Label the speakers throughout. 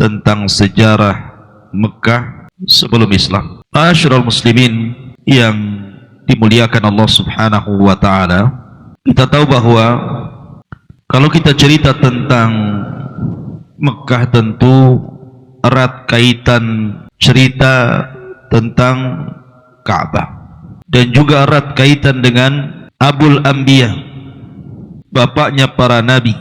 Speaker 1: tentang sejarah Mekah sebelum Islam. Ma'asyiral muslimin yang dimuliakan Allah Subhanahu wa taala, kita tahu bahwa kalau kita cerita tentang Mekah tentu erat kaitan cerita tentang Ka'bah dan juga erat kaitan dengan Abul Anbiya, bapaknya para nabi,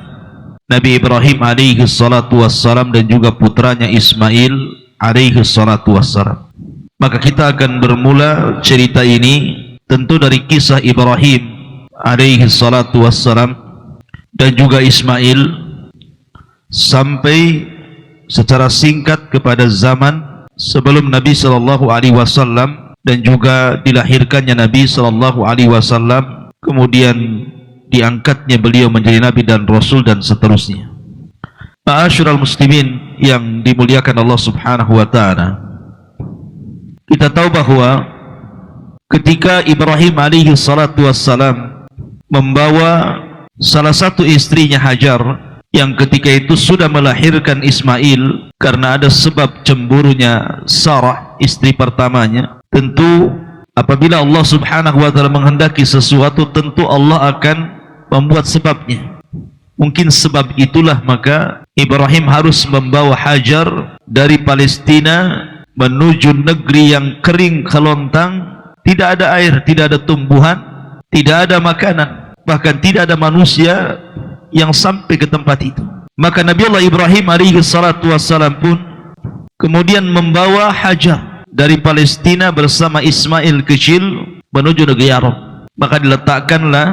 Speaker 1: Nabi Ibrahim alaihi salatu wassalam dan juga putranya Ismail alaihi salatu wassalam. Maka kita akan bermula cerita ini tentu dari kisah Ibrahim alaihi salatu wassalam dan juga Ismail sampai secara singkat kepada zaman sebelum Nabi sallallahu alaihi wasallam dan juga dilahirkannya Nabi sallallahu alaihi wasallam, kemudian diangkatnya beliau menjadi nabi dan rasul dan seterusnya. Ma'asyiral muslimin yang dimuliakan Allah Subhanahu wa taala, kita tahu bahwa ketika Ibrahim alaihi salatu wassalam membawa salah satu istrinya Hajar yang ketika itu sudah melahirkan Ismail karena ada sebab cemburunya Sarah, istri pertamanya. Tentu apabila Allah Subhanahu wa taala menghendaki sesuatu, tentu Allah akan membuat sebabnya. Mungkin sebab itulah maka Ibrahim harus membawa Hajar dari Palestina menuju negeri yang kering kelontang, tidak ada air, tidak ada tumbuhan, tidak ada makanan, bahkan tidak ada manusia yang sampai ke tempat itu. Maka Nabi Allah Ibrahim alaihi salatu wassalam pun kemudian membawa Hajar dari Palestina bersama Ismail kecil menuju negeri Arab. Maka diletakkanlah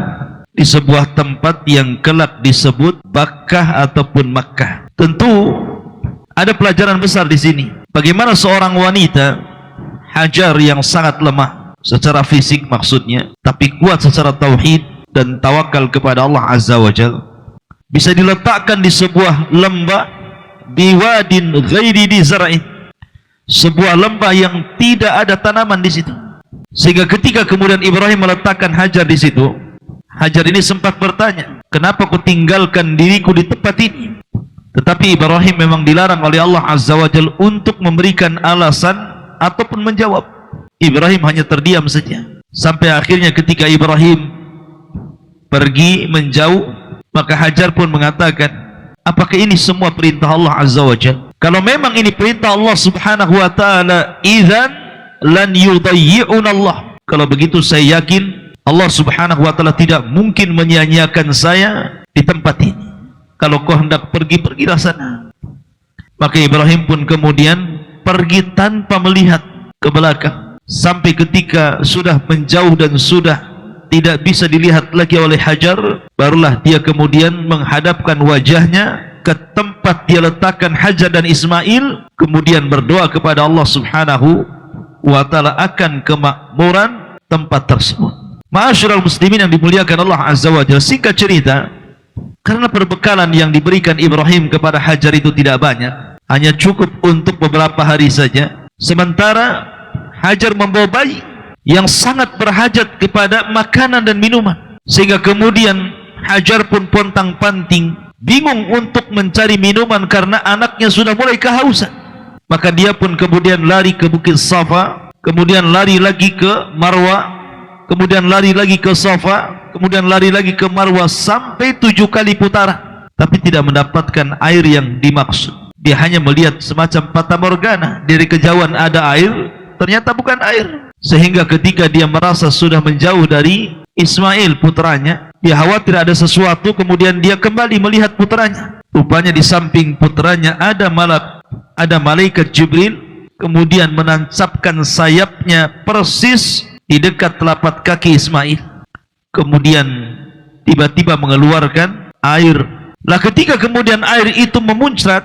Speaker 1: di sebuah tempat yang kelak disebut Bakkah ataupun Makkah. Tentu ada pelajaran besar di sini. Bagaimana seorang wanita Hajar yang sangat lemah secara fisik maksudnya, tapi kuat secara tauhid dan tawakal kepada Allah Azza wa Jalla, bisa diletakkan di sebuah lembah biwadin ghairi di zara'in, sebuah lembah yang tidak ada tanaman di situ. Sehingga ketika kemudian Ibrahim meletakkan Hajar di situ, Hajar ini sempat bertanya, kenapa ku tinggalkan diriku di tempat ini? Tetapi Ibrahim memang dilarang oleh Allah Azza wa Jalla untuk memberikan alasan ataupun menjawab. Ibrahim hanya terdiam saja. Sampai akhirnya ketika Ibrahim pergi menjauh, maka Hajar pun mengatakan, apakah ini semua perintah Allah Azza wa Jalla? Kalau memang ini perintah Allah Subhanahu wa taala, idzan lan yudayyi'una Allah. Kalau begitu saya yakin Allah Subhanahu wa taala tidak mungkin menyia-nyiakan saya di tempat ini. Kalau kau hendak pergi, pergilah sana. Maka Ibrahim pun kemudian pergi tanpa melihat ke belakang, sampai ketika sudah menjauh dan sudah tidak bisa dilihat lagi oleh Hajar, barulah dia kemudian menghadapkan wajahnya ke tempat dia letakkan Hajar dan Ismail, kemudian berdoa kepada Allah Subhanahu wa taala akan kemakmuran tempat tersebut. Ma'asyiral muslimin yang dimuliakan Allah Azza wa Jalla, singkat cerita, karena perbekalan yang diberikan Ibrahim kepada Hajar itu tidak banyak, hanya cukup untuk beberapa hari saja, sementara Hajar membawa bayi yang sangat berhajat kepada makanan dan minuman, sehingga kemudian Hajar pun pontang-panting bingung untuk mencari minuman karena anaknya sudah mulai kehausan. Maka dia pun kemudian lari ke Bukit Safa, kemudian lari lagi ke Marwah, kemudian lari lagi ke Safa, kemudian lari lagi ke Marwah sampai 7 kali putaran, tapi tidak mendapatkan air yang dimaksud. Dia hanya melihat semacam fata morgana, dari kejauhan ada air, ternyata bukan air. Sehingga ketika dia merasa sudah menjauh dari Ismail putranya, dia khawatir ada sesuatu, kemudian dia kembali melihat putranya. Rupanya di samping putranya ada malaikat Jibril, kemudian menancapkan sayapnya persis di dekat telapak kaki Ismail. Kemudian tiba-tiba mengeluarkan air. Lah ketika kemudian air itu memuncrat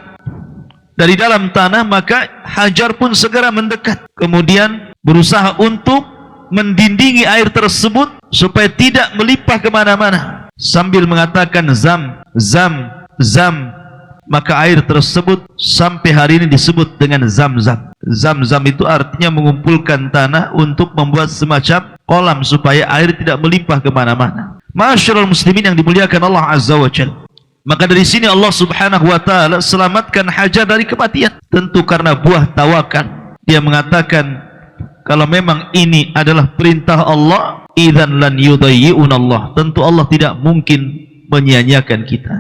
Speaker 1: dari dalam tanah, maka Hajar pun segera mendekat, kemudian berusaha untuk mendindingi air tersebut supaya tidak melimpah kemana-mana, sambil mengatakan zam, zam, zam. Maka air tersebut sampai hari ini disebut dengan zam-zam. Zam-zam itu artinya mengumpulkan tanah untuk membuat semacam kolam supaya air tidak melimpah kemana-mana. Ma'asyiral muslimin yang dimuliakan Allah Azza wa Jalla, Maka dari sini Allah Subhanahu wa taala selamatkan Hajar dari kematian, tentu karena buah tawakal. Dia mengatakan, kalau memang ini adalah perintah Allah, idzan lan yudayyi'unallah, tentu Allah tidak mungkin menyia-nyiakan kita.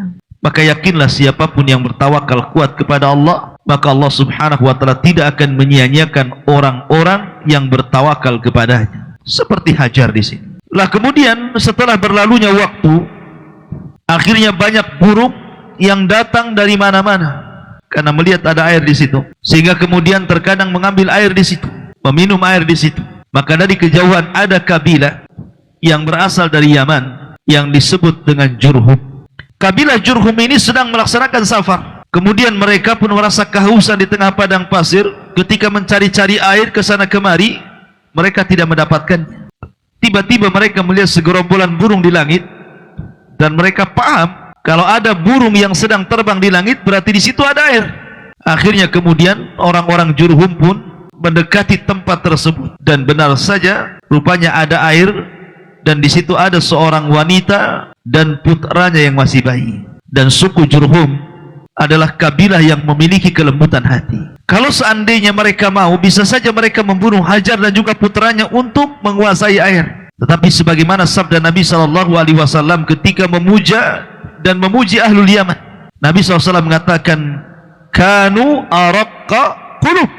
Speaker 1: Maka yakinlah siapapun yang bertawakal kuat kepada Allah, maka Allah Subhanahu wa taala tidak akan menyia-nyiakan orang-orang yang bertawakal kepadanya. Seperti Hajar di sini. Lah kemudian setelah berlalunya waktu, akhirnya banyak burung yang datang dari mana-mana karena melihat ada air di situ, sehingga kemudian terkadang mengambil air di situ, meminum air di situ. Maka dari kejauhan ada kabilah yang berasal dari Yaman yang disebut dengan Jurhum. Kabilah Jurhum ini sedang melaksanakan safar. Kemudian mereka pun merasa kehausan di tengah padang pasir. Ketika mencari-cari air ke sana kemari, mereka tidak mendapatkannya. Tiba-tiba mereka melihat segerombolan burung di langit, dan mereka paham kalau ada burung yang sedang terbang di langit, berarti di situ ada air. Akhirnya kemudian orang-orang Jurhum pun mendekati tempat tersebut, dan benar saja rupanya ada air, dan di situ ada seorang wanita dan putranya yang masih bayi. Dan suku Jurhum adalah kabilah yang memiliki kelembutan hati. Kalau seandainya mereka mau, bisa saja mereka membunuh Hajar dan juga putranya untuk menguasai air. Tetapi sebagaimana sabda Nabi SAW ketika memuja dan memuji ahlul Yaman, Nabi SAW mengatakan, kanu araqqa qulub,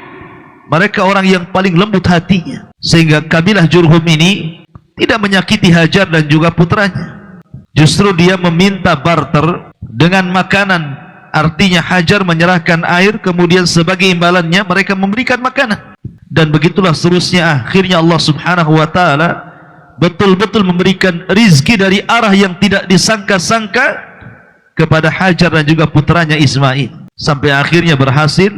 Speaker 1: mereka orang yang paling lembut hatinya. Sehingga kabilah Jurhum ini tidak menyakiti Hajar dan juga putranya. Justru dia meminta barter dengan makanan. Artinya Hajar menyerahkan air, kemudian sebagai imbalannya mereka memberikan makanan. Dan begitulah seterusnya. Akhirnya Allah Subhanahu wa taala betul-betul memberikan rizki dari arah yang tidak disangka-sangka kepada Hajar dan juga putranya Ismail, sampai akhirnya berhasil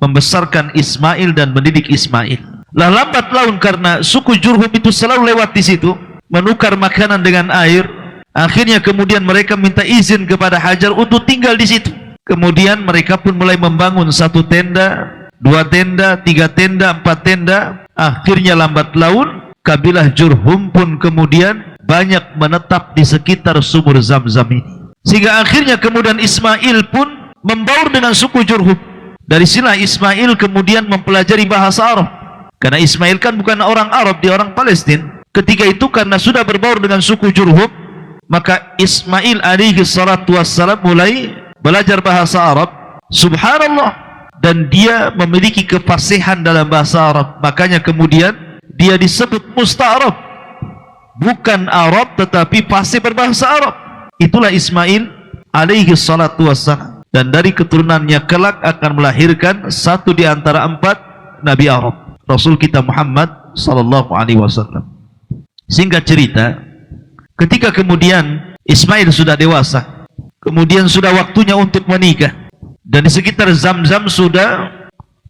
Speaker 1: membesarkan Ismail dan mendidik Ismail. Lah lambat laun karena suku Jurhum itu selalu lewat di situ menukar makanan dengan air, akhirnya kemudian mereka minta izin kepada Hajar untuk tinggal di situ. Kemudian mereka pun mulai membangun 1 tenda, 2 tenda, 3 tenda, 4 tenda. Akhirnya lambat laun kabilah Jurhum pun kemudian banyak menetap di sekitar sumur Zam-Zam ini. Sehingga akhirnya kemudian Ismail pun membaur dengan suku Jurhum. Dari sinilah Ismail kemudian mempelajari bahasa Arab. Karena Ismail kan bukan orang Arab, dia orang Palestina. Ketika itu karena sudah berbaur dengan suku Jurhum, maka Ismail alaihi salatu wassalam mulai belajar bahasa Arab. Subhanallah. Dan dia memiliki kefasihan dalam bahasa Arab. Makanya kemudian dia disebut musta'arab. Bukan Arab tetapi fasih berbahasa Arab. Itulah Ismail alaihi salatu wassalam. Dan dari keturunannya kelak akan melahirkan 1 di antara 4 Nabi Arab, Rasul kita Muhammad sallallahu alaihi wasallam. Singkat cerita, ketika kemudian Ismail sudah dewasa, kemudian sudah waktunya untuk menikah, dan di sekitar Zam-Zam sudah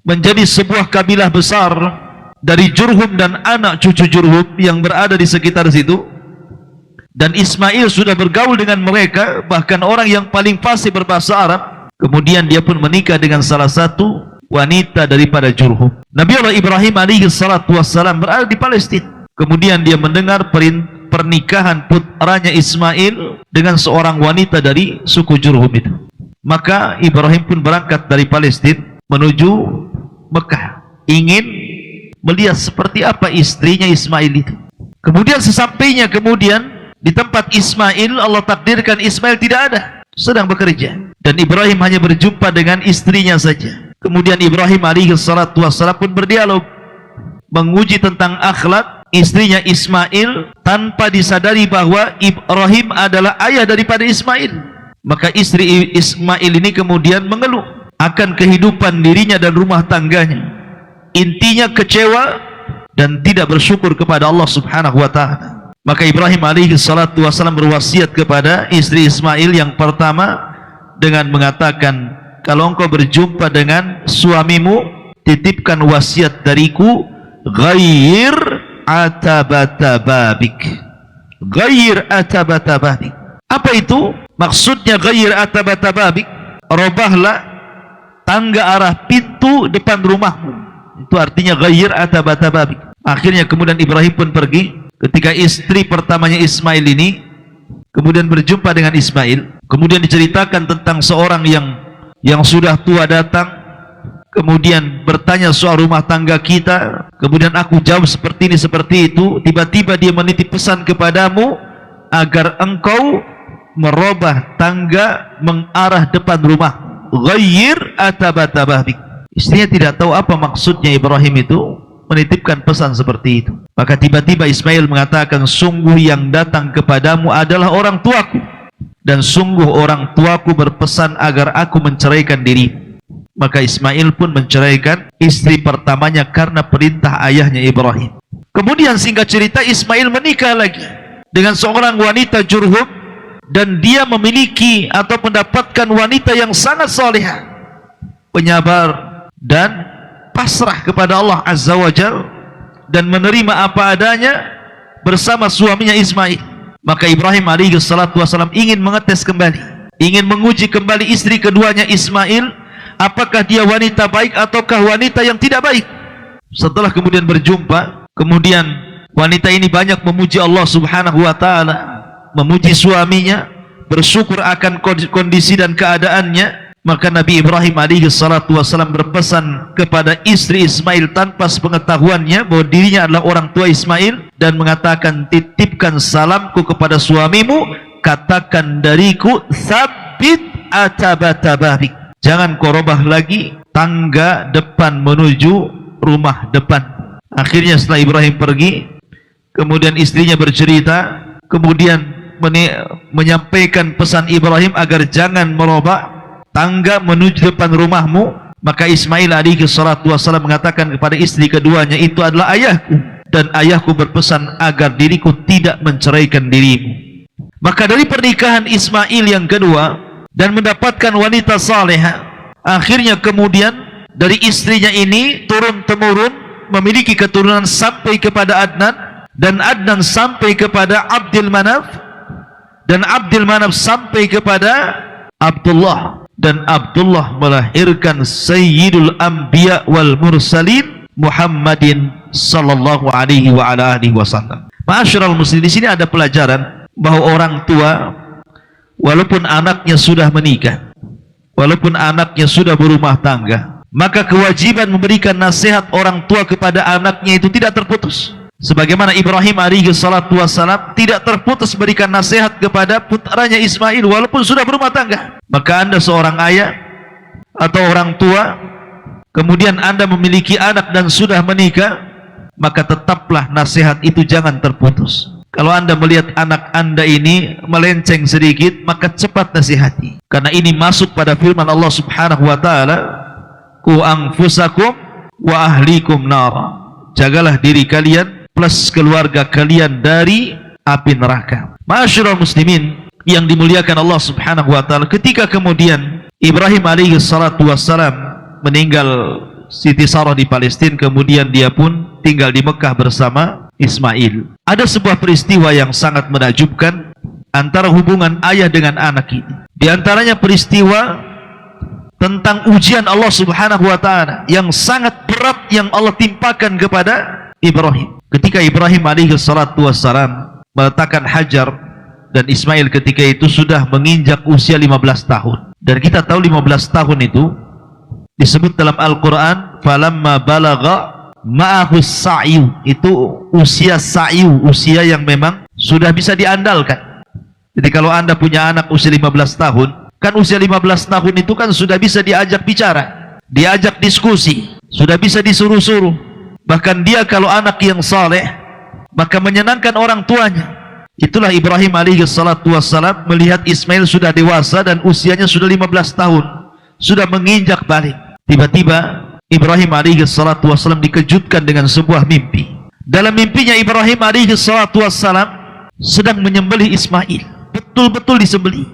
Speaker 1: menjadi sebuah kabilah besar dari Jurhum dan anak cucu Jurhum yang berada di sekitar situ. Dan Ismail sudah bergaul dengan mereka, bahkan orang yang paling fasih berbahasa Arab. Kemudian dia pun menikah dengan salah satu wanita daripada Jurhum. Nabi Allah Ibrahim alaihi salatu wassalam berada di Palestina. Kemudian dia mendengar pernikahan putranya Ismail dengan seorang wanita dari suku Jurhum itu. Maka Ibrahim pun berangkat dari Palestina menuju Mekah, ingin melihat seperti apa istrinya Ismail itu. Kemudian sesampainya kemudian di tempat Ismail, Allah takdirkan Ismail tidak ada, sedang bekerja, dan Ibrahim hanya berjumpa dengan istrinya saja. Kemudian Ibrahim alaihi salatu wassalam pun berdialog, menguji tentang akhlak istrinya Ismail tanpa disadari bahwa Ibrahim adalah ayah daripada Ismail. Maka istri Ismail ini kemudian mengeluh akan kehidupan dirinya dan rumah tangganya. Intinya kecewa dan tidak bersyukur kepada Allah Subhanahu wa taala. Maka Ibrahim alaihi salatu wassalam berwasiat kepada istri Ismail yang pertama dengan mengatakan, kalau engkau berjumpa dengan suamimu, titipkan wasiat dariku, ghayyir atabata babik. Ghayyir atabata babik. Apa itu? Maksudnya ghayyir atabata babik, robahlah tangga arah pintu depan rumahmu. Itu artinya ghayyir atabata babik. Akhirnya kemudian Ibrahim pun pergi. Ketika istri pertamanya Ismail ini kemudian berjumpa dengan Ismail, Kemudian diceritakan tentang seorang yang sudah tua datang, kemudian bertanya soal rumah tangga kita, kemudian aku jawab seperti ini seperti itu. Tiba-tiba dia menitip pesan kepadamu agar engkau merubah tangga mengarah depan rumah. Ghayyir atabatabahik. Istrinya tidak tahu apa maksudnya Ibrahim itu menitipkan pesan seperti itu. Maka tiba-tiba Ismail mengatakan, sungguh yang datang kepadamu adalah orang tuaku, dan sungguh orang tuaku berpesan agar aku menceraikan dirimu. Maka Ismail pun menceraikan istri pertamanya karena perintah ayahnya Ibrahim. Kemudian singkat cerita, Ismail menikah lagi dengan seorang wanita Jurhum, dan dia memiliki atau mendapatkan wanita yang sangat salihah, penyabar dan pasrah kepada Allah Azza wa Jalla, dan menerima apa adanya bersama suaminya Ismail. Maka Ibrahim alaihi salatu wasalam ingin mengetes kembali, ingin menguji kembali istri keduanya Ismail, apakah dia wanita baik ataukah wanita yang tidak baik. Setelah kemudian berjumpa, kemudian wanita ini banyak memuji Allah Subhanahu wa taala, memuji suaminya, bersyukur akan kondisi dan keadaannya. Maka Nabi Ibrahim alaihi salatu wasallam berpesan kepada istri Ismail tanpa sepengetahuannya bahwa dirinya adalah orang tua Ismail, dan mengatakan, titipkan salamku kepada suamimu, katakan dariku, sabit atabatabahik, jangan kau robah lagi tangga depan menuju rumah depan. Akhirnya setelah Ibrahim pergi, kemudian istrinya bercerita, kemudian menyampaikan pesan Ibrahim agar jangan merubah tangga menuju depan rumahmu. Maka Ismail alaihi salatu wasallam mengatakan kepada istri keduanya, itu adalah ayahku, dan ayahku berpesan agar diriku tidak menceraikan dirimu. Maka dari pernikahan Ismail yang kedua dan mendapatkan wanita salehah, akhirnya kemudian dari istrinya ini turun-temurun memiliki keturunan sampai kepada Adnan, dan Adnan sampai kepada Abdul Manaf, dan Abdul Manaf sampai kepada Abdullah, dan Abdullah melahirkan Sayyidul Anbiya wal Mursalin Muhammadin sallallahu alaihi wa ala alihi wasallam. Ma'asyiral muslimin, di sini ada pelajaran bahwa orang tua walaupun anaknya sudah menikah, walaupun anaknya sudah berumah tangga, maka kewajiban memberikan nasihat orang tua kepada anaknya itu tidak terputus. Sebagaimana Ibrahim alaihi salatu wassalam tidak terputus berikan nasihat kepada putranya Ismail walaupun sudah berumah tangga. Maka Anda seorang ayah atau orang tua, kemudian Anda memiliki anak dan sudah menikah, maka tetaplah nasihat itu jangan terputus. Kalau Anda melihat anak Anda ini melenceng sedikit, maka cepat nasihati. Karena ini masuk pada firman Allah Subhanahu wa taala, "Qu anfusakum wa ahlikum nara." Jagalah diri kalian plus keluarga kalian dari api neraka. Ma'asyiral muslimin yang dimuliakan Allah Subhanahu wa taala, ketika kemudian Ibrahim alaihi salatu wassalam meninggal Siti Sarah di Palestina, kemudian dia pun tinggal di Mekah bersama Ismail. Ada sebuah peristiwa yang sangat menakjubkan antara hubungan ayah dengan anak ini. Di antaranya peristiwa tentang ujian Allah Subhanahu wa taala yang sangat berat yang Allah timpakan kepada Ibrahim. Ketika Ibrahim alaihi salatu wassalam meletakkan Hajar, dan Ismail ketika itu sudah menginjak usia 15 tahun. Dan kita tahu 15 tahun itu disebut dalam Al-Quran, falamma balagha ma'ahus sa'yu, itu usia sa'yu, usia yang memang sudah bisa diandalkan. Jadi kalau Anda punya anak usia 15 tahun, kan usia 15 tahun itu kan sudah bisa diajak bicara, diajak diskusi, sudah bisa disuruh-suruh. Bahkan dia kalau anak yang saleh, maka menyenangkan orang tuanya. Itulah Ibrahim alaihi salatu wassalam melihat Ismail sudah dewasa dan usianya sudah 15 tahun, sudah menginjak balik. Tiba-tiba Ibrahim alaihi salatu wassalam dikejutkan dengan sebuah mimpi. Dalam mimpinya Ibrahim alaihi salatu wassalam sedang menyembelih Ismail, betul-betul disembelih.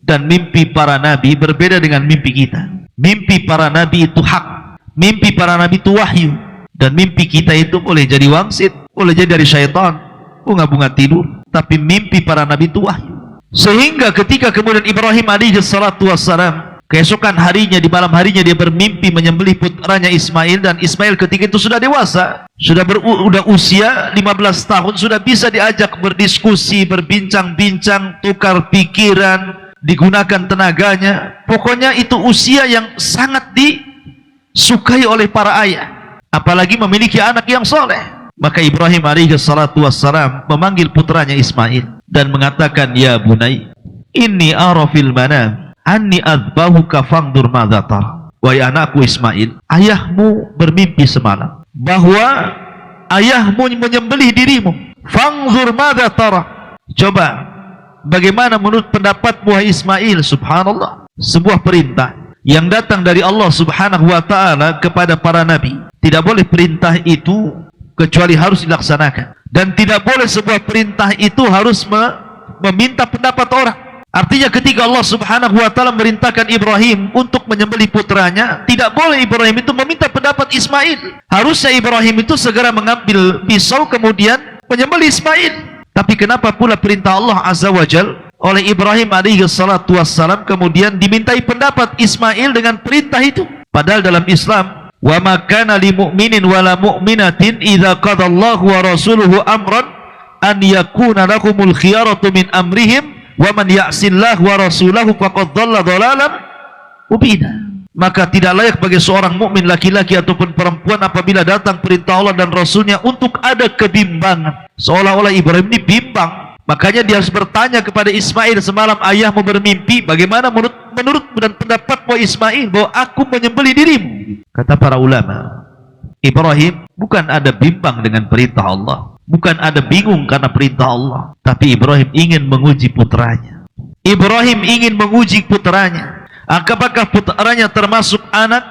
Speaker 1: Dan mimpi para nabi berbeda dengan mimpi kita. Mimpi para nabi itu hak, mimpi para nabi itu wahyu. Dan mimpi kita itu boleh jadi wangsit, boleh jadi dari syaitan, bunga-bunga tidur. Tapi mimpi para nabi itu wahyu. Sehingga ketika kemudian Ibrahim alaihi salatu wassalam keesokan harinya, di malam harinya dia bermimpi menyembelih putranya Ismail, dan Ismail ketika itu sudah dewasa, sudah usia 15 tahun, sudah bisa diajak berdiskusi, berbincang-bincang, tukar pikiran, digunakan tenaganya. Pokoknya itu usia yang sangat disukai oleh para ayah, apalagi memiliki anak yang soleh. Maka Ibrahim alaihi salatu wassalam memanggil putranya Ismail dan mengatakan, ya bunai, inni ara fil manam anni adbahuka fangdur madza tara. Wahai anakku Ismail, ayahmu bermimpi semalam bahwa ayahmu menyembelih dirimu. Fangzur madza tara. Coba bagaimana menurut pendapatmu wahai Ismail? Subhanallah, sebuah perintah yang datang dari Allah Subhanahu wa taala kepada para nabi. Tidak boleh perintah itu kecuali harus dilaksanakan, dan tidak boleh sebuah perintah itu harus meminta pendapat orang. Artinya ketika Allah Subhanahu wa taala merintahkan Ibrahim untuk menyembelih putranya, tidak boleh Ibrahim itu meminta pendapat Ismail. Harusnya Ibrahim itu segera mengambil pisau kemudian menyembelih Ismail. Tapi kenapa pula perintah Allah Azza wa Jal oleh Ibrahim alaihi salatu wassalam kemudian dimintai pendapat Ismail dengan perintah itu? Padahal dalam Islam, wa ma kana lil mu'minin wala mu'minatin idza qadallahu wa rasuluhu amran an yakuna lahumul khiyaratu min amrihim wa man ya'sillahu wa rasulahu faqad dhalla dhalalan mubina. Maka tidak layak bagi seorang mukmin laki-laki ataupun perempuan apabila datang perintah Allah dan Rasulnya untuk ada kebimbangan. Seolah-olah Ibrahim ini bimbang. Makanya dia harus bertanya kepada Ismail, semalam ayahmu bermimpi, bagaimana menurut dan pendapatmu Ismail bahwa aku menyembelih dirimu? Kata para ulama, Ibrahim bukan ada bimbang dengan perintah Allah, bukan ada bingung karena perintah Allah, tapi Ibrahim ingin menguji putranya. Ibrahim ingin menguji putranya, apakah putranya termasuk anak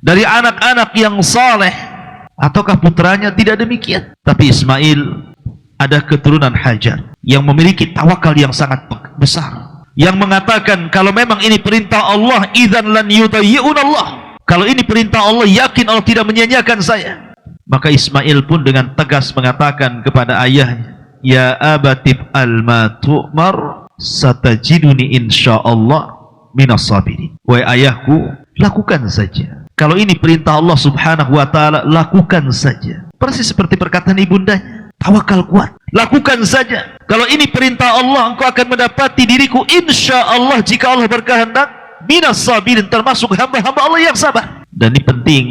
Speaker 1: dari anak-anak yang saleh ataukah putranya tidak demikian. Tapi Ismail ada keturunan Hajar yang memiliki tawakal yang sangat besar, yang mengatakan kalau memang ini perintah Allah, idzan lan yudayyi'un Allah. Kalau ini perintah Allah, yakin Allah tidak menyia-nyiakan saya. Maka Ismail pun dengan tegas mengatakan kepada ayahnya, ya abatif al-ma tu'mar satajiduni insyaallah minas sabirin. Wahai ayahku, lakukan saja. Kalau ini perintah Allah Subhanahu wa taala, lakukan saja. Persis seperti perkataan ibundanya, tawakal kuat, lakukan saja. Kalau ini perintah Allah, engkau akan mendapati diriku insyaallah jika Allah berkehendak minas sabirin, termasuk hamba-hamba Allah yang sabar. Dan ini penting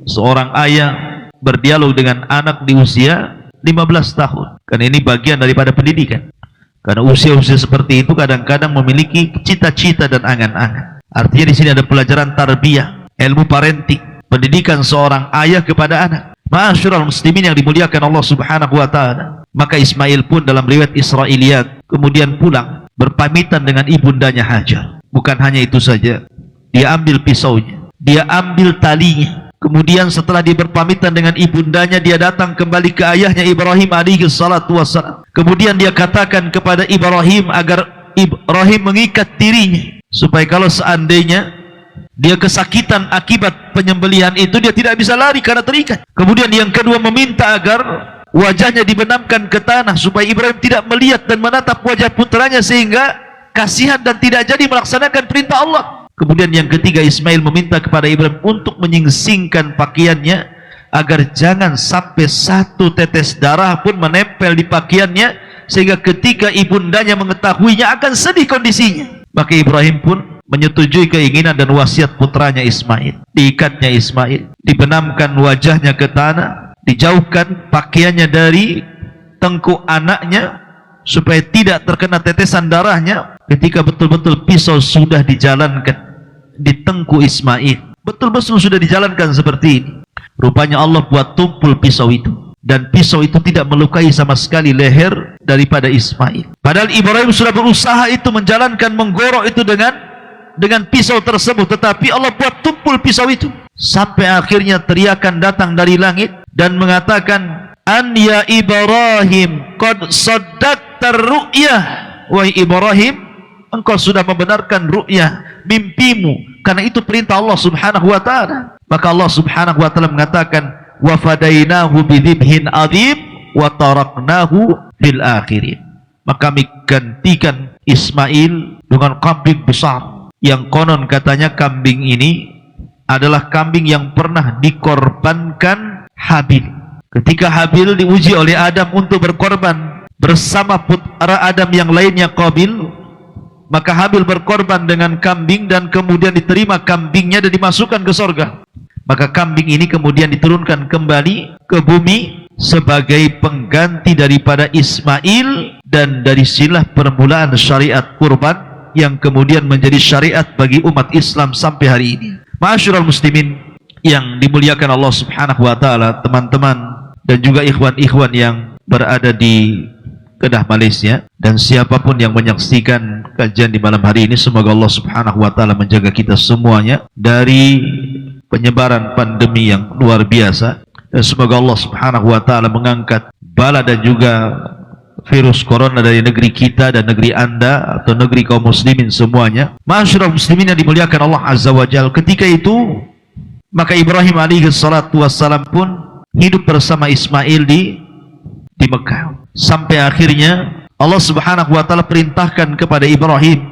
Speaker 1: seorang ayah berdialog dengan anak di usia 15 tahun. Karena ini bagian daripada pendidikan. Karena usia-usia seperti itu kadang-kadang memiliki cita-cita dan angan-angan. Artinya di sini ada pelajaran tarbiyah, ilmu parenting, pendidikan seorang ayah kepada anak. Ma'asyiral muslimin yang dimuliakan Allah Subhanahu wa taala. Maka Ismail pun dalam riwayat Israiliyat kemudian pulang berpamitan dengan ibundanya Hajar. Bukan hanya itu saja, dia ambil pisaunya, dia ambil talinya. Kemudian setelah dia berpamitan dengan ibundanya, dia datang kembali ke ayahnya Ibrahim alaihi salatu wassalam. Kemudian dia katakan kepada Ibrahim agar Ibrahim mengikat dirinya, supaya kalau seandainya dia kesakitan akibat penyembelihan itu, dia tidak bisa lari karena terikat. Kemudian yang kedua meminta agar wajahnya dibenamkan ke tanah, supaya Ibrahim tidak melihat dan menatap wajah putranya sehingga kasihan dan tidak jadi melaksanakan perintah Allah. Kemudian yang ketiga, Ismail meminta kepada Ibrahim untuk menyingsingkan pakaiannya agar jangan sampai satu tetes darah pun menempel di pakaiannya, sehingga ketika ibundanya mengetahuinya akan sedih kondisinya. Maka Ibrahim pun menyetujui keinginan dan wasiat putranya Ismail. Diikatnya Ismail, dibenamkan wajahnya ke tanah, dijauhkan pakaiannya dari tengkuk anaknya supaya tidak terkena tetesan darahnya. Ketika betul-betul pisau sudah dijalankan di tengkuk Ismail, betul-betul sudah dijalankan seperti ini, rupanya Allah buat tumpul pisau itu, dan pisau itu tidak melukai sama sekali leher daripada Ismail. Padahal Ibrahim sudah berusaha itu menjalankan, menggorok itu dengan pisau tersebut, tetapi Allah buat tumpul pisau itu. Sampai akhirnya teriakan datang dari langit dan mengatakan, an ya Ibrahim qad saddaqta ru'yah. Wahai Ibrahim, engkau sudah membenarkan ru'yah, mimpimu, karena itu perintah Allah Subhanahu wa taala. Maka Allah Subhanahu wa taala mengatakan, wa fadainahu bidzibhin adzim wa taraknahu fil akhirin. Maka kami gantikan Ismail dengan kambing besar, yang konon katanya kambing ini adalah kambing yang pernah dikorbankan Habil. Ketika Habil diuji oleh Adam untuk berkorban bersama putra Adam yang lainnya Qabil, Maka Habil berkorban dengan kambing dan kemudian diterima kambingnya dan dimasukkan ke surga. Maka kambing ini kemudian diturunkan kembali ke bumi sebagai pengganti daripada Ismail dan dari silah permulaan syariat kurban yang kemudian menjadi syariat bagi umat Islam sampai hari ini. Ma'asyiral muslimin yang dimuliakan Allah Subhanahu wa taala, teman-teman dan juga ikhwan-ikhwan yang berada di Kedah Malaysia dan siapapun yang menyaksikan kajian di malam hari ini, semoga Allah Subhanahu wa taala menjaga kita semuanya dari penyebaran pandemi yang luar biasa, dan semoga Allah Subhanahu wa taala mengangkat bala dan juga virus corona dari negeri kita dan negeri Anda atau negeri kaum muslimin semuanya. Ma'asyiral muslimin yang dimuliakan Allah Azza wa Jalla, ketika itu maka Ibrahim alaihi salatu wassalam pun hidup bersama Ismail di Mekah sampai akhirnya Allah Subhanahu wa taala perintahkan kepada Ibrahim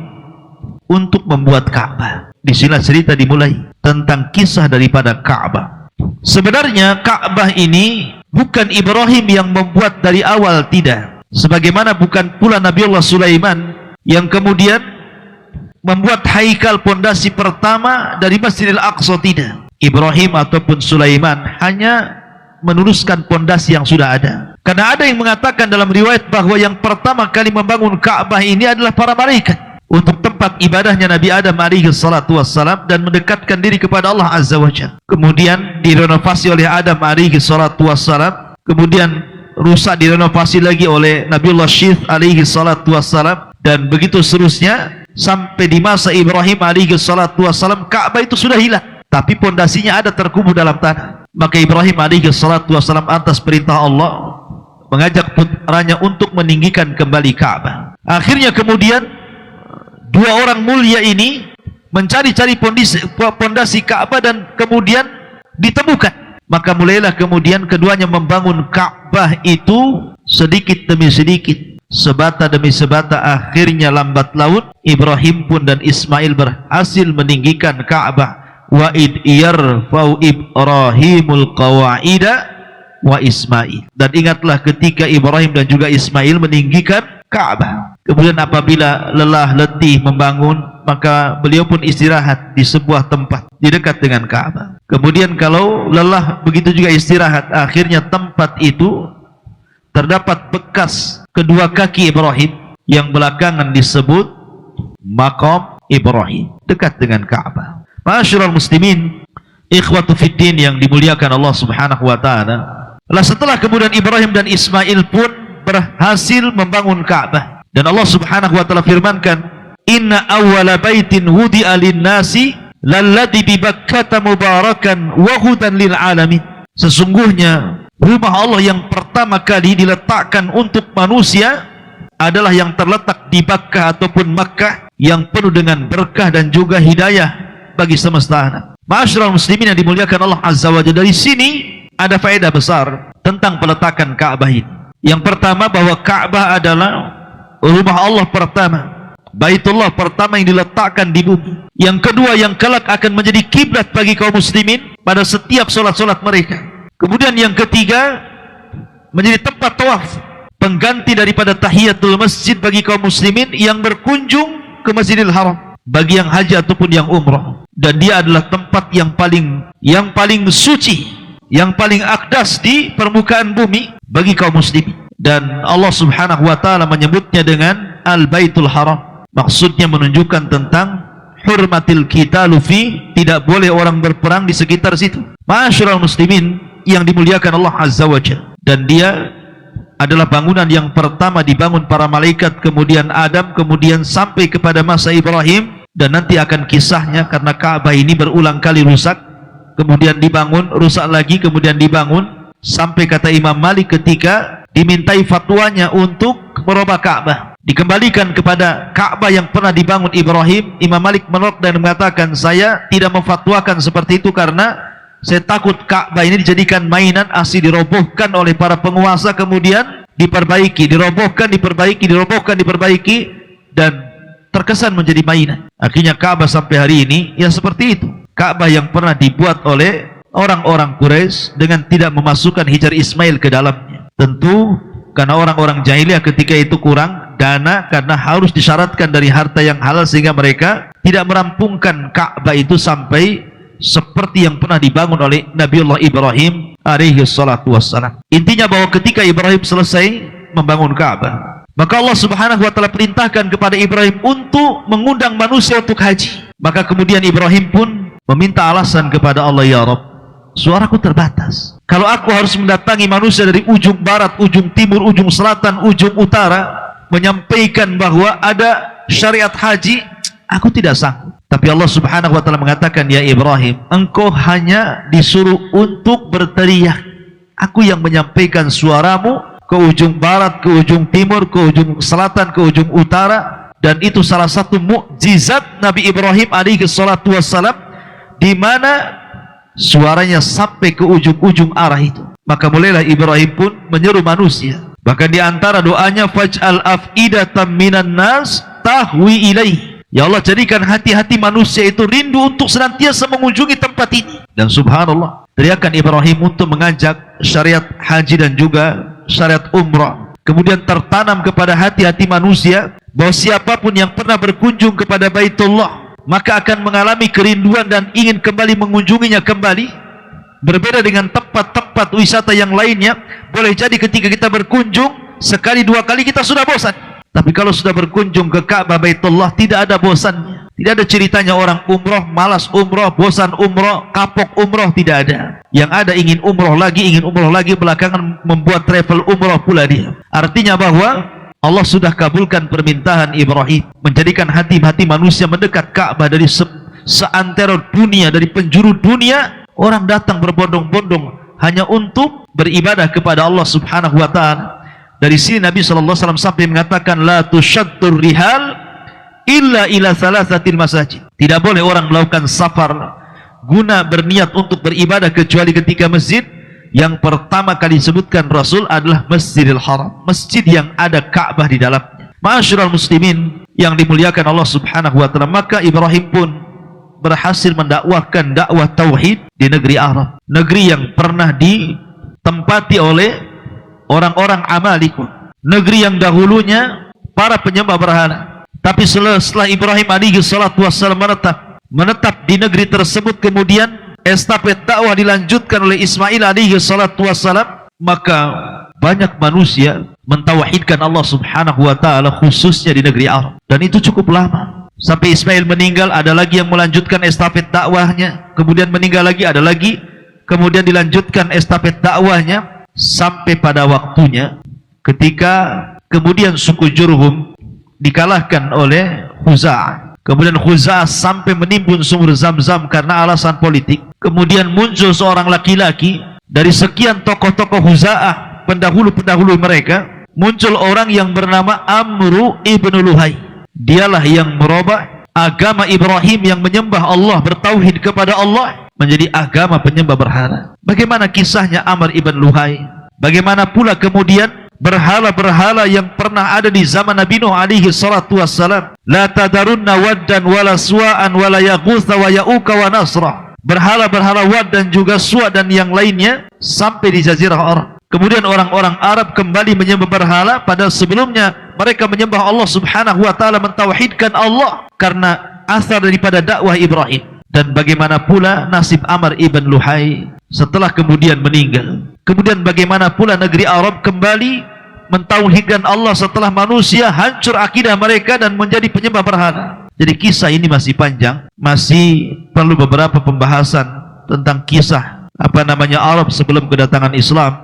Speaker 1: untuk membuat Ka'bah. Di sini cerita dimulai tentang kisah daripada Ka'bah. Sebenarnya Ka'bah ini bukan Ibrahim yang membuat dari awal, tidak. Sebagaimana bukan pula Nabiullah Sulaiman yang kemudian membuat haikal pondasi pertama dari Masjidil Aqsa, tidak. Ibrahim ataupun Sulaiman hanya meneruskan pondasi yang sudah ada. Karena ada yang mengatakan dalam riwayat bahwa yang pertama kali membangun Ka'bah ini adalah para malaikat untuk tempat ibadahnya Nabi Adam alaihi salatu wassalam dan mendekatkan diri kepada Allah Azza wa Jalla. Kemudian direnovasi oleh Adam alaihi salatu wassalam, kemudian rusak direnovasi lagi oleh Nabiullah Syith alaihi salatu wassalam, dan begitu seterusnya sampai di masa Ibrahim alaihi salatu wassalam Ka'bah itu sudah hilang, tapi pondasinya ada terkubur dalam tanah. Maka Ibrahim alaihi salatu wassalam atas perintah Allah mengajak putranya untuk meninggikan kembali Ka'bah. Akhirnya kemudian dua orang mulia ini mencari-cari pondasi Ka'bah dan kemudian ditemukan. Maka mulailah kemudian keduanya membangun Ka'bah itu sedikit demi sedikit, sebata demi sebata. Akhirnya lambat laun Ibrahim pun dan Ismail berhasil meninggikan Ka'bah. Wa id yarfa'u Ibrahimul qawa'ida wa Ismail. Dan ingatlah ketika Ibrahim dan juga Ismail meninggikan Ka'bah. Kemudian apabila lelah letih membangun, maka beliau pun istirahat di sebuah tempat di dekat dengan Ka'bah. Kemudian kalau lelah begitu juga istirahat. Akhirnya tempat itu terdapat bekas kedua kaki Ibrahim yang belakangan disebut Maqam Ibrahim, dekat dengan Ka'bah. Ma'asyiral muslimin, ikhwatu fiddin yang dimuliakan Allah Subhanahu wa taala. Setelah kemudian Ibrahim dan Ismail pun berhasil membangun Ka'bah, dan Allah Subhanahu wa taala firmankan, inna awwala baitin wudi'a lin-nasi lalladzi bi Bakkah mubarakan wa hudan lil alamin. Sesungguhnya rumah Allah yang pertama kali diletakkan untuk manusia adalah yang terletak di Bakkah ataupun Makkah, yang penuh dengan berkah dan juga hidayah bagi semesta alam. Ma'asyiral muslimin yang dimuliakan Allah Azza wa Jalla, dari sini ada faedah besar tentang peletakan Ka'bah ini. Yang pertama, bahwa Ka'bah adalah rumah Allah pertama, Baitullah pertama yang diletakkan di bumi. Yang kedua, yang kelak akan menjadi kiblat bagi kaum muslimin pada setiap solat-solat mereka. Kemudian yang ketiga, menjadi tempat tawaf, pengganti daripada tahiyatul masjid bagi kaum muslimin yang berkunjung ke Masjidil Haram bagi yang haji ataupun yang umrah. Dan dia adalah tempat yang paling suci, yang paling akdas di permukaan bumi bagi kaum muslimin. Dan Allah Subhanahu wa taala menyebutnya dengan Al-Baitul Haram. Maksudnya menunjukkan tentang hurmatil qitalu fi, tidak boleh orang berperang di sekitar situ. Ma'asyiral muslimin yang dimuliakan Allah Azza wa Jalla. Dan dia adalah bangunan yang pertama dibangun para malaikat, kemudian Adam, kemudian sampai kepada masa Ibrahim, dan nanti akan kisahnya karena Ka'bah ini berulang kali rusak, kemudian dibangun, rusak lagi, kemudian dibangun, sampai kata Imam Malik ketika dimintai fatwanya untuk merubah Ka'bah, dikembalikan kepada Ka'bah yang pernah dibangun Ibrahim. Imam Malik menolak dan mengatakan, saya tidak memfatwakan seperti itu karena saya takut Ka'bah ini dijadikan mainan, asli dirobohkan oleh para penguasa, kemudian diperbaiki, dirobohkan, diperbaiki, dirobohkan, diperbaiki, dan terkesan menjadi mainan. Akhirnya Ka'bah sampai hari ini ya seperti itu. Ka'bah yang pernah dibuat oleh orang-orang Quraisy dengan tidak memasukkan Hijar Ismail ke dalamnya. Tentu Karena orang-orang jahiliyah ketika itu kurang dana karena harus disyaratkan dari harta yang halal, sehingga mereka tidak merampungkan Ka'bah itu sampai seperti yang pernah dibangun oleh Nabiullah Ibrahim alaihi salatu wassalam. Intinya bahwa ketika Ibrahim selesai membangun Ka'bah, maka Allah subhanahu wa ta'ala perintahkan kepada Ibrahim untuk mengundang manusia untuk haji. Maka kemudian Ibrahim pun meminta alasan kepada Allah, ya Rabb, suaraku terbatas. Kalau aku harus mendatangi manusia dari ujung barat, ujung timur, ujung selatan, ujung utara, menyampaikan bahwa ada syariat haji, aku tidak sanggup. Tapi Allah subhanahu wa ta'ala mengatakan, ya Ibrahim, engkau hanya disuruh untuk berteriak. Aku yang menyampaikan suaramu ke ujung barat, ke ujung timur, ke ujung selatan, ke ujung utara. Dan itu salah satu mukjizat Nabi Ibrahim alaihi salatu wassalam, di mana suaranya sampai ke ujung-ujung arah itu. Maka mulailah Ibrahim pun menyeru manusia. Bahkan di antara doanya, faj'al af'idatan minan nas tahwi ilaih. Ya Allah, jadikan hati-hati manusia itu rindu untuk senantiasa mengunjungi tempat ini. Dan subhanallah, teriakan Ibrahim untuk mengajak syariat haji dan juga syariat umrah kemudian tertanam kepada hati-hati manusia, bahwa siapapun yang pernah berkunjung kepada Baitullah maka akan mengalami kerinduan dan ingin kembali mengunjunginya kembali. Berbeda dengan tempat-tempat wisata yang lainnya, boleh jadi ketika kita berkunjung sekali dua kali kita sudah bosan. Tapi kalau sudah berkunjung ke Ka'bah Baitullah, tidak ada bosannya. Tidak ada ceritanya orang umroh, malas umroh, bosan umroh, kapok umroh, tidak ada. Yang ada ingin umroh lagi, belakangan membuat travel umroh pula dia. Artinya bahwa Allah sudah kabulkan permintaan Ibrahim, menjadikan hati-hati manusia mendekat Ka'bah dari seantero dunia, dari penjuru dunia. Orang datang berbondong-bondong hanya untuk beribadah kepada Allah subhanahu wa ta'ala. Dari sini Nabi SAW sampai mengatakan, la tusyaddur rihal illa ila thalathatil masajid. Tidak boleh orang melakukan safar guna berniat untuk beribadah kecuali ketika masjid. Yang pertama kali disebutkan Rasul adalah Masjidil Haram, masjid yang ada Ka'bah di dalamnya. Ma'asyiral muslimin yang dimuliakan Allah subhanahu wa ta'ala, maka Ibrahim pun berhasil mendakwahkan dakwah tauhid di negeri Arab, negeri yang pernah ditempati oleh orang-orang Amalikun, negeri yang dahulunya para penyembah berhala. Tapi setelah Ibrahim alaihi salatu wassalam menetap di negeri tersebut, kemudian estafet dakwah dilanjutkan oleh Ismail alaihi salatu wassalam, maka banyak manusia mentauhidkan Allah subhanahu wa ta'ala khususnya di negeri Arab. Dan itu cukup lama, sampai Ismail meninggal ada lagi yang melanjutkan estafet dakwahnya, kemudian meninggal lagi ada lagi, kemudian dilanjutkan estafet dakwahnya sampai pada waktunya ketika kemudian suku Jurhum dikalahkan oleh Khuza'ah. Kemudian Khuza'ah sampai menimbun sumur Zam-Zam karena alasan politik. Kemudian muncul seorang laki-laki dari sekian tokoh-tokoh Khuza'ah, pendahulu-pendahulu mereka, muncul orang yang bernama Amru ibn Luhai. Dialah yang merubah agama Ibrahim yang menyembah Allah, bertauhid kepada Allah, menjadi agama penyembah berhala. Bagaimana kisahnya Amr ibn Luhai? Bagaimana pula kemudian berhala-berhala yang pernah ada di zaman Nabi Nuh alaihi salatu wassalam? La tadarunna waddan wala suwa'an wala yaghutha wa ya'uka wa nasra. Berhala-berhala Wad dan juga Suwa dan yang lainnya sampai di Jazirah Arab. Kemudian orang-orang Arab kembali menyembah berhala, padahal sebelumnya mereka menyembah Allah subhanahu wa ta'ala, mentauhidkan Allah karena asar daripada dakwah Ibrahim. Dan bagaimana pula nasib Amr ibn Luhai setelah kemudian meninggal. Kemudian bagaimana pula negeri Arab kembali mentauhidkan Allah setelah manusia hancur akidah mereka dan menjadi penyembah berhala. Jadi kisah ini masih panjang, masih perlu beberapa pembahasan tentang kisah Arab sebelum kedatangan Islam.